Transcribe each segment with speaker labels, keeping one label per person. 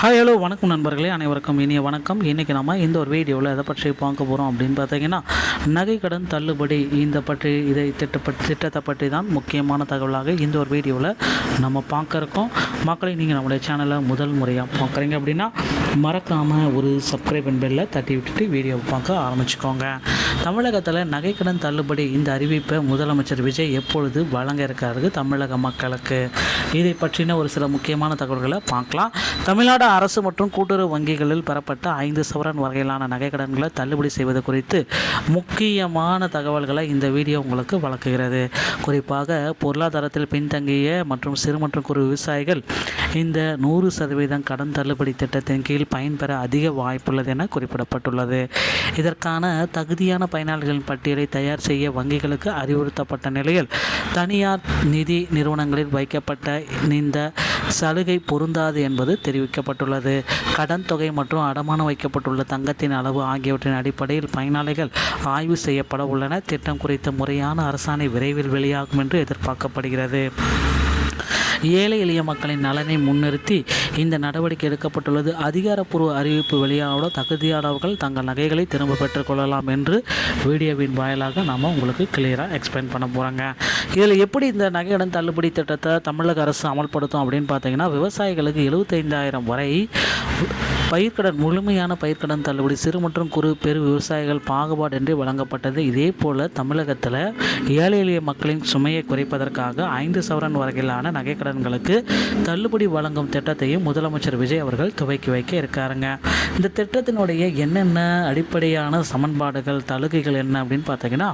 Speaker 1: Hi hello வணக்கம் நண்பர்களே, அனைவருக்கும் இனிய வணக்கம். இன்றைக்கி நம்ம இந்த ஒரு வீடியோவில் எதை பற்றி பார்க்க போகிறோம் அப்படின்னு பார்த்தீங்கன்னா, நகை கடன் தள்ளுபடி திட்டத்தை பற்றி தான் முக்கியமான தகவலாக இந்த ஒரு வீடியோவில் நம்ம பார்க்க இருக்கோம். மக்களை நீங்கள் நம்முடைய சேனலை முதல் முறையாக பார்க்குறீங்க அப்படின்னா மறக்காமல் ஒரு சப்ஸ்கிரைப் பெல்லை தட்டி விட்டுட்டு வீடியோவை பார்க்க ஆரம்பிச்சுக்கோங்க. தமிழகத்தில் நகை கடன் தள்ளுபடி இந்த அறிவிப்பை முதலமைச்சர் விஜய் எப்பொழுது வழங்க இருக்காரு தமிழக மக்களுக்கு, இதை பற்றின ஒரு சில முக்கியமான தகவல்களை பார்க்கலாம். தமிழ்நாடு அரசு மற்றும் கூட்டுறவு வங்கிகளில் பெறப்பட்ட 5 சவரன் வகையிலான நகைக்கடன்களை தள்ளுபடி செய்வது குறித்து முக்கியமான தகவல்களை இந்த வீடியோ உங்களுக்கு வழங்குகிறது. குறிப்பாக பொருளாதாரத்தில் பின்தங்கிய மற்றும் சிறு மற்றும் குறு விவசாயிகள் இந்த 100% கடன் தள்ளுபடி திட்டத்தின் கீழ் பயன்பெற அதிக வாய்ப்புள்ளது என குறிப்பிடப்பட்டுள்ளது. இதற்கான தகுதியான பயனாளிகளின் பட்டியலை தயார் செய்ய வங்கிகளுக்கு அறிவுறுத்தப்பட்ட நிலையில் தனியார் நிதி நிறுவனங்களில் வைக்கப்பட்ட இந்த சலுகை பொருந்தாது என்பது தெரிவிக்கப்பட்டுள்ளது. கடன் தொகை மற்றும் அடமானம் வைக்கப்பட்டுள்ள தங்கத்தின் அளவு ஆகியவற்றின் அடிப்படையில் பயனாளிகள் ஆய்வு செய்யப்பட உள்ளன. திட்டம் குறித்த முறையான அரசாணை விரைவில் வெளியாகும் என்று எதிர்பார்க்கப்படுகிறது. ஏழை எளிய மக்களின் நலனை முன்னிறுத்தி இந்த நடவடிக்கை எடுக்கப்பட்டுள்ளது. அதிகாரப்பூர்வ அறிவிப்பு வெளியானோட தகுதியானவர்கள் தங்கள் நகைகளை திரும்ப பெற்றுக்கொள்ளலாம் என்று வீடியோவின் வாயிலாக நம்ம உங்களுக்கு கிளியராக எக்ஸ்பிளைன் பண்ண போகிறாங்க. இதில் எப்படி இந்த நகைக்கடன் தள்ளுபடி திட்டத்தை தமிழக அரசு அமல்படுத்தும் அப்படின்னு பார்த்தீங்கன்னா, விவசாயிகளுக்கு 75,000 வரை பயிர்க்கடன், முழுமையான பயிர்க்கடன் தள்ளுபடி சிறு மற்றும் குறு பெரு விவசாயிகள் பாகுபாடின்றி வழங்கப்பட்டது. இதே போல் தமிழகத்தில் ஏழை எளிய மக்களின் சுமையை குறைப்பதற்காக 5 சவரன் வரையிலான நகைக்கடன்களுக்கு தள்ளுபடி வழங்கும் திட்டத்தையும் முதலமைச்சர் விஜய் அவர்கள் துவக்கி வைக்க இருக்காருங்க. இந்த திட்டத்தினுடைய என்னென்ன அடிப்படையான சமன்பாடுகள், தலுகைகள் என்ன அப்படின்னு பார்த்தீங்கன்னா,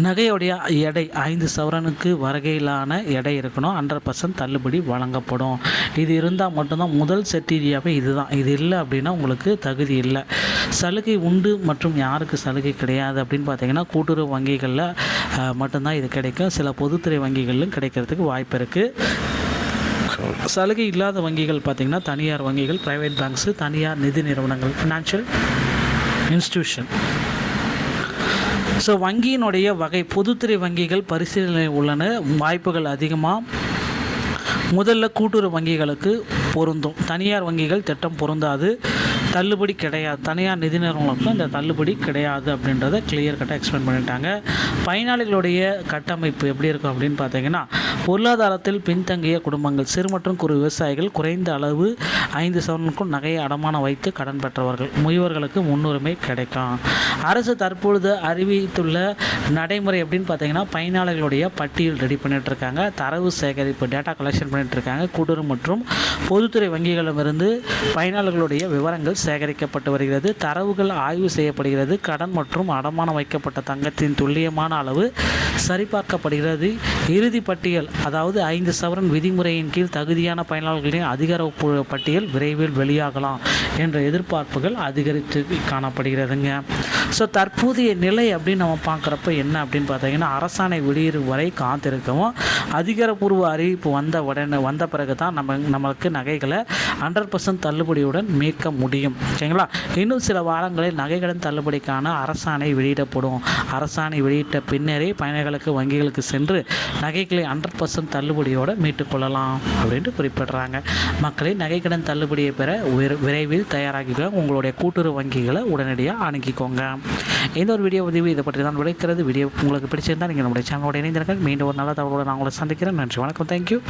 Speaker 1: நகையுடைய எடை 5 சவரனுக்கு வரையிலான எடை இருக்கணும். 100% தள்ளுபடி வழங்கப்படும். இது இருந்தால் மட்டும்தான் முதல் செட்டீரியாவே இதுதான். இது இல்லை அப்படின்னா உங்களுக்கு தகுதி இல்லை. சலுகை உண்டு மற்றும் யாருக்கு சலுகை கிடையாது அப்படின்னு பார்த்தீங்கன்னா, கூட்டுறவு வங்கிகளில் மட்டும்தான் இது கிடைக்கும். சில பொதுத்துறை வங்கிகளிலும் கிடைக்கிறதுக்கு வாய்ப்பு இருக்குது. சலுகை இல்லாத வங்கிகள் பார்த்திங்கன்னா தனியார் வங்கிகள், ப்ரைவேட் பேங்க்ஸு, தனியார் நிதி நிறுவனங்கள், ஃபினான்ஷியல் இன்ஸ்டிடியூஷன். ஸோ வங்கியினுடைய வகை, பொதுத்துறை வங்கிகள் பரிசீலனை உள்ளன. வாய்ப்புகள் அதிகமாக முதல்ல கூட்டுறவு வங்கிகளுக்கு பொருந்தும். தனியார் வங்கிகள் திட்டம் பொருந்தாது, தள்ளுபடி கிடையாது. தனியார் நிதி நிறுவனங்களுக்கும் இந்த தள்ளுபடி கிடையாது அப்படின்றத கிளியர் கட்டாக எக்ஸ்பிளைன் பண்ணிட்டாங்க. பயனாளிகளுடைய கட்டமைப்பு எப்படி இருக்கும் அப்படின்னு பார்த்தீங்கன்னா, பொருளாதாரத்தில் பின்தங்கிய குடும்பங்கள், சிறு மற்றும் குறு விவசாயிகள், குறைந்த அளவு 5 சவரனுக்கும் நகையை அடமானம் வைத்து கடன் பெற்றவர்கள், முதியவர்களுக்கு முன்னுரிமை கிடைக்கும். அரசு தற்பொழுது அறிவித்துள்ள நடைமுறை எப்படின்னு பார்த்தீங்கன்னா, பயனாளிகளுடைய பட்டியல் ரெடி பண்ணிட்டு இருக்காங்க. தரவு சேகரிப்பு, டேட்டா கலெக்ஷன் பண்ணிட்டு இருக்காங்க. கூட்டுறவு மற்றும் பொதுத்துறை வங்கிகளிடமிருந்து பயனாளர்களுடைய விவரங்கள் சேகரிக்கப்பட்டு வருகிறது. தரவுகள் ஆய்வு செய்யப்படுகிறது. கடன் மற்றும் அடமானம் வைக்கப்பட்ட தங்கத்தின் துல்லியமான அளவு சரிபார்க்கப்படுகிறது. இறுதி பட்டியல், அதாவது 5 சவரன் விதிமுறையின் கீழ் தகுதியான பயனாளர்களின் அதிகாரப்பூர்வ பட்டியல் விரைவில் வெளியாகலாம் என்ற எதிர்பார்ப்புகள் அதிகரித்து காணப்படுகிறதுங்க. ஸோ தற்போதைய நிலை அப்படின்னு நம்ம பார்க்குறப்ப என்ன அப்படின்னு பார்த்தீங்கன்னா, அரசாணை வெளியிடும் வரை காத்திருக்கவும், அதிகாரப்பூர்வ அறிவிப்பு வந்த பிறகு தான் நம்மளுக்கு நகைகளை 100% தள்ளுபடியுடன் மீட்க முடியும். சரிங்களா? இன்னும் சில வாரங்களில் நகைக்கடன் தள்ளுபடிக்கான அரசாணை வெளியிடப்படும். அரசாணை வெளியிட்ட பின்னரே பயணிகளுக்கு வங்கிகளுக்கு சென்று நகைகளை 100% தள்ளுபடியோடு மீட்டுக்கொள்ளலாம் அப்படின்ட்டு குறிப்பிடுறாங்க. மக்களை நகைக்கடன் தள்ளுபடியை பெற விரைவில் தயாராகிக்க உங்களுடைய கூட்டுறவு வங்கிகளை உடனடியாக அணுகிக்கோங்க. இந்த ஒரு வீடியோ உதவி இதை பற்றி தான் விளைக்கிறது. வீடியோ உங்களுக்கு பிடிச்சிருந்தால் நீங்கள் நம்முடைய சேனலோட இணைந்திருங்கள். மீண்டும் ஒரு நல்ல தகவலோடு நான் உங்களை சந்திக்கிறேன். நன்றி, வணக்கம், தேங்க்யூ.